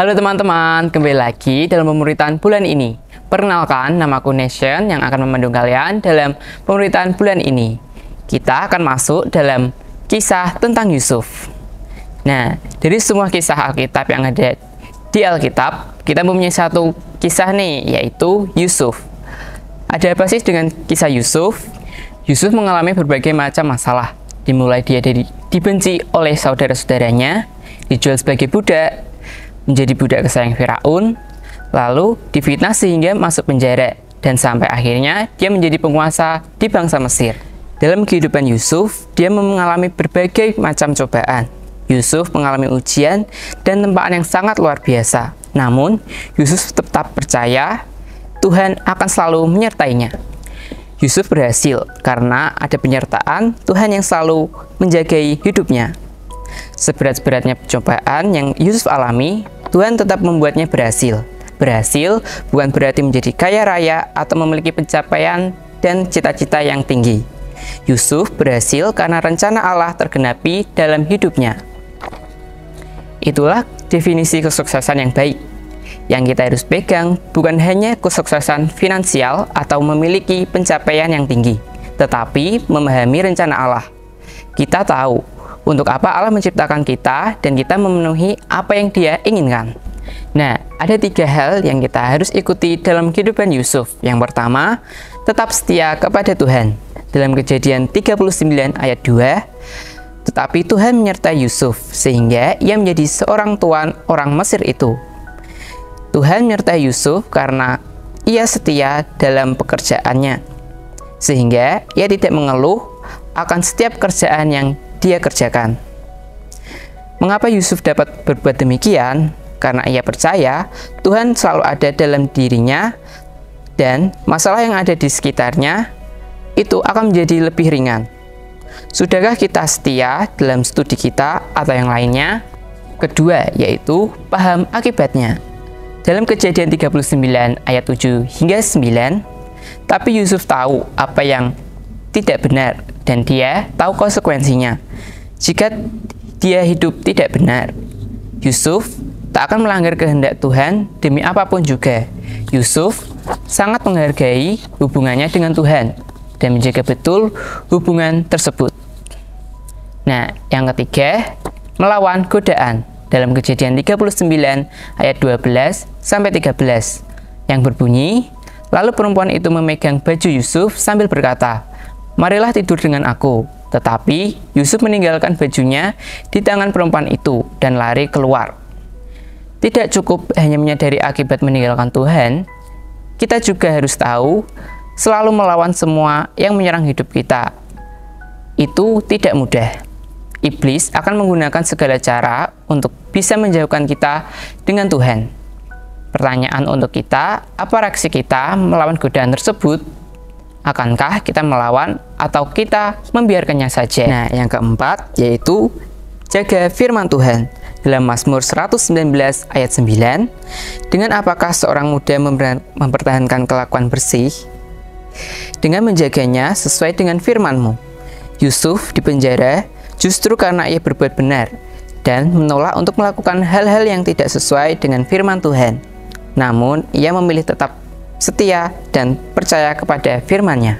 Halo teman-teman, kembali lagi dalam pemuritan bulan ini. Perkenalkan, namaku Nation yang akan memandu kalian dalam pemuritan bulan ini. Kita akan masuk dalam kisah tentang Yusuf. Nah, dari semua kisah Alkitab yang ada di Alkitab, kita mempunyai satu kisah nih, yaitu Yusuf. Ada apa sih dengan kisah Yusuf? Yusuf mengalami berbagai macam masalah. Dimulai dia dibenci oleh saudara-saudaranya, dijual sebagai budak, menjadi budak kesayangan Firaun, lalu difitnah sehingga masuk penjara, dan sampai akhirnya dia menjadi penguasa di bangsa Mesir. Dalam kehidupan Yusuf, dia mengalami berbagai macam cobaan. Yusuf mengalami ujian dan tempaan yang sangat luar biasa. Namun, Yusuf tetap percaya Tuhan akan selalu menyertainya. Yusuf berhasil karena ada penyertaan Tuhan yang selalu menjagai hidupnya. Seberat-beratnya cobaan yang Yusuf alami, Tuhan tetap membuatnya berhasil. Berhasil bukan berarti menjadi kaya raya atau memiliki pencapaian dan cita-cita yang tinggi. Yusuf berhasil karena rencana Allah tergenapi dalam hidupnya. Itulah definisi kesuksesan yang baik. Yang kita harus pegang bukan hanya kesuksesan finansial atau memiliki pencapaian yang tinggi, tetapi memahami rencana Allah. Kita tahu untuk apa Allah menciptakan kita dan kita memenuhi apa yang Dia inginkan. Nah, ada 3 hal yang kita harus ikuti dalam kehidupan Yusuf. Yang pertama, tetap setia kepada Tuhan. Dalam Kejadian 39 ayat 2, tetapi Tuhan menyertai Yusuf sehingga ia menjadi seorang tuan orang Mesir itu. Tuhan menyertai Yusuf karena ia setia dalam pekerjaannya, sehingga ia tidak mengeluh akan setiap kerjaan yang dia kerjakan. Mengapa Yusuf dapat berbuat demikian? Karena ia percaya Tuhan selalu ada dalam dirinya dan masalah yang ada di sekitarnya itu akan menjadi lebih ringan. Sudahkah kita setia dalam studi kita atau yang lainnya? Kedua, yaitu paham akibatnya. Dalam Kejadian 39 ayat 7 hingga 9, tapi Yusuf tahu apa yang tidak benar dan dia tahu konsekuensinya. Jika dia hidup tidak benar, Yusuf tak akan melanggar kehendak Tuhan demi apapun juga. Yusuf sangat menghargai hubungannya dengan Tuhan dan menjaga betul hubungan tersebut. Nah, yang ketiga, melawan godaan. Dalam Kejadian 39 ayat 12 sampai 13 yang berbunyi, lalu perempuan itu memegang baju Yusuf sambil berkata, "Marilah tidur dengan aku." Tetapi Yusuf meninggalkan bajunya di tangan perempuan itu dan lari keluar. Tidak cukup hanya menyadari akibat meninggalkan Tuhan, kita juga harus tahu selalu melawan semua yang menyerang hidup kita. Itu tidak mudah. Iblis akan menggunakan segala cara untuk bisa menjauhkan kita dengan Tuhan. Pertanyaan untuk kita, apa reaksi kita melawan godaan tersebut? Akankah kita melawan atau kita membiarkannya saja? Nah, yang keempat yaitu jaga firman Tuhan. Dalam Mazmur 119 ayat 9, dengan apakah seorang muda mempertahankan kelakuan bersih? Dengan menjaganya sesuai dengan firman-Mu. Yusuf dipenjara justru karena ia berbuat benar dan menolak untuk melakukan hal-hal yang tidak sesuai dengan firman Tuhan. Namun, ia memilih tetap setia dan percaya kepada firman-Nya.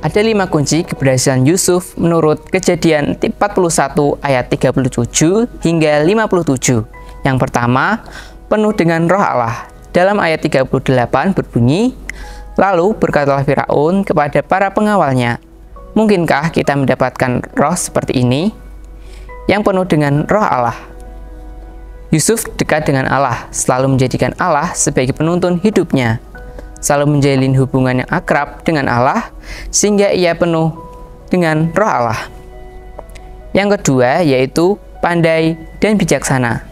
Ada 5 kunci keberhasilan Yusuf menurut Kejadian 41 ayat 37 hingga 57. Yang pertama, penuh dengan roh Allah. Dalam ayat 38 berbunyi, lalu berkatalah Firaun kepada para pengawalnya, "Mungkinkah kita mendapatkan roh seperti ini, yang penuh dengan roh Allah?" Yusuf dekat dengan Allah, selalu menjadikan Allah sebagai penuntun hidupnya, selalu menjalin hubungan yang akrab dengan Allah, sehingga ia penuh dengan roh Allah. Yang kedua, yaitu pandai dan bijaksana.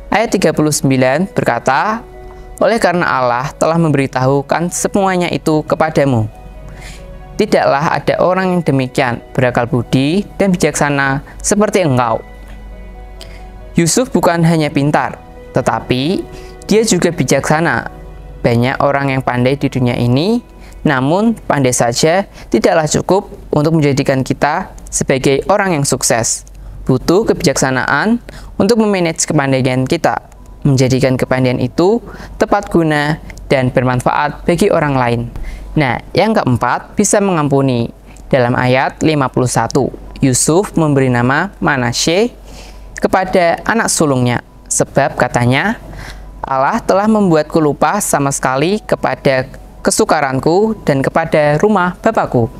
Ayat 39 berkata, "Oleh karena Allah telah memberitahukan semuanya itu kepadamu. Tidaklah ada orang yang demikian berakal budi dan bijaksana seperti engkau." Yusuf bukan hanya pintar, tetapi dia juga bijaksana. Banyak orang yang pandai di dunia ini, namun pandai saja tidaklah cukup untuk menjadikan kita sebagai orang yang sukses. Butuh kebijaksanaan untuk memanage kepandaian kita. menjadikan kepandaian itu tepat guna dan bermanfaat bagi orang lain. Nah, yang keempat, bisa mengampuni. Dalam ayat 51, Yusuf memberi nama Manasye kepada anak sulungnya, sebab katanya, Allah telah membuatku lupa sama sekali kepada kesukaranku dan kepada rumah bapakku.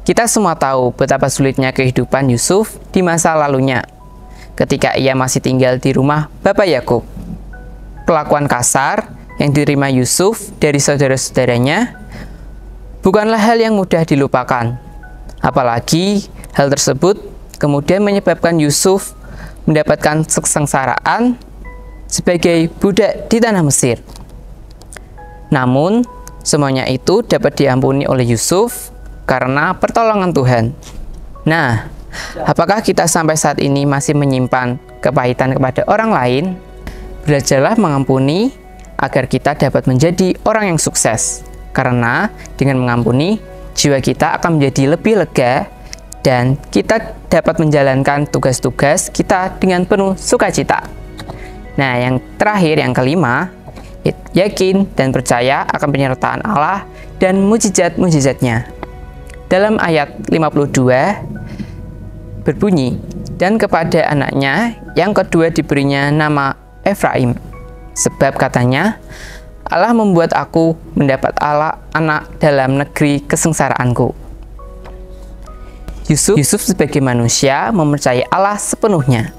Kita semua tahu betapa sulitnya kehidupan Yusuf di masa lalunya, ketika ia masih tinggal di rumah Bapak Yakub. Perlakuan kasar yang diterima Yusuf dari saudara-saudaranya bukanlah hal yang mudah dilupakan. Apalagi hal tersebut kemudian menyebabkan Yusuf mendapatkan kesengsaraan sebagai budak di tanah Mesir. Namun, semuanya itu dapat diampuni oleh Yusuf karena pertolongan Tuhan. Nah, apakah kita sampai saat ini masih menyimpan kepahitan kepada orang lain? Belajarlah mengampuni agar kita dapat menjadi orang yang sukses. Karena dengan mengampuni, jiwa kita akan menjadi lebih lega dan kita dapat menjalankan tugas-tugas kita dengan penuh sukacita. Nah, yang terakhir, yang kelima, yakin dan percaya akan penyertaan Allah dan mujizat-mujizatnya. Dalam ayat 52 berbunyi, dan kepada anaknya yang kedua diberinya nama Efraim, sebab katanya, Allah membuat aku mendapat anak dalam negeri kesengsaraanku. Yusuf sebagai manusia mempercayai Allah sepenuhnya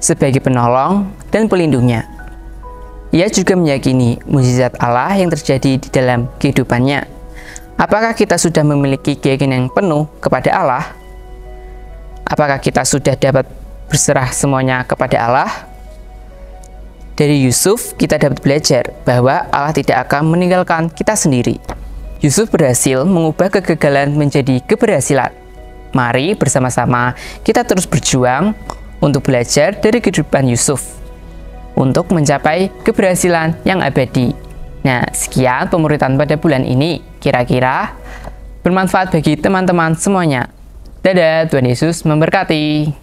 sebagai penolong dan pelindungnya. Ia juga meyakini mukjizat Allah yang terjadi di dalam kehidupannya. Apakah kita sudah memiliki keyakinan yang penuh kepada Allah? Apakah kita sudah dapat berserah semuanya kepada Allah? Dari Yusuf, kita dapat belajar bahwa Allah tidak akan meninggalkan kita sendiri. Yusuf berhasil mengubah kegagalan menjadi keberhasilan. Mari bersama-sama kita terus berjuang untuk belajar dari kehidupan Yusuf untuk mencapai keberhasilan yang abadi. Nah, sekian pemuritan pada bulan ini. Kira-kira bermanfaat bagi teman-teman semuanya. Dadah, Tuhan Yesus memberkati.